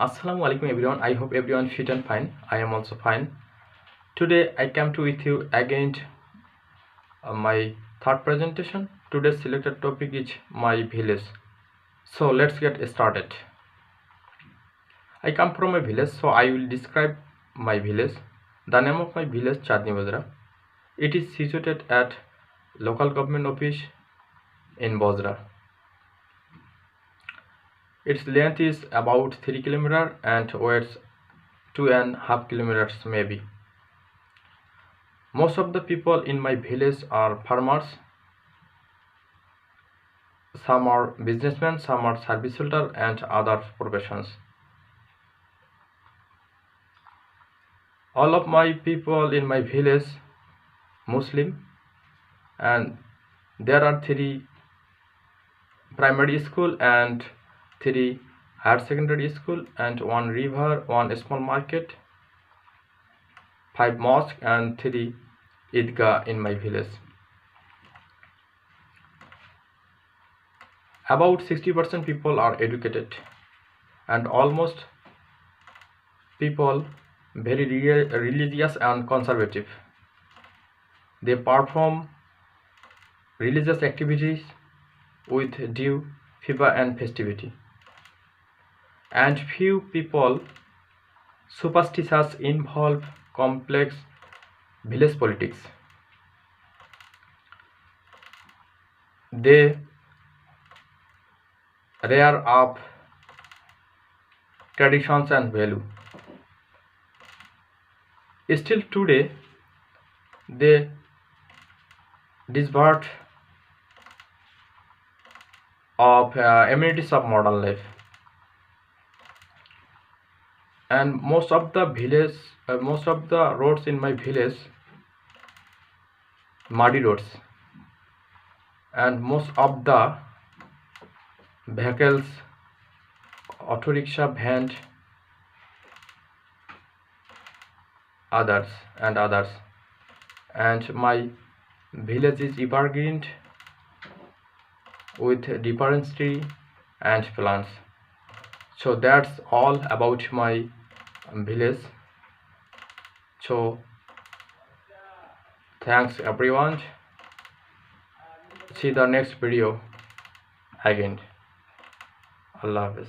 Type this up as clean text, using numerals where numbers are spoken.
Assalamu alaikum everyone. I hope everyone fit and fine. I am also fine. Today I come to with you again my third presentation. Today's selected topic is my village. So let's get started. I come from a village, so I will describe my village. The name of my village Chandni Bajra. It is situated at local government office in Bajra. Its length is about 3 km and weighs 2.5 kilometers maybe. Most of the people in my village are farmers. Some are businessmen, some are service holders and other professions. All of my people in my village Muslim, and there are 3 primary school and 3 higher secondary school and 1 river, 1 small market, 5 mosque and 3 Idgah in my village. About 60% people are educated and almost people very religious and conservative. They perform religious activities with due fervor and festivity. And few people superstitious involve complex village politics. They rear up traditions and value. Still today, they divert of amenities of modern life. And most of the roads in my village muddy roads, and most of the vehicles auto rickshaw, van, others, and my village is evergreen with different tree and plants. So that's all about my village. So thanks everyone. See the next video again. Allah Hafiz.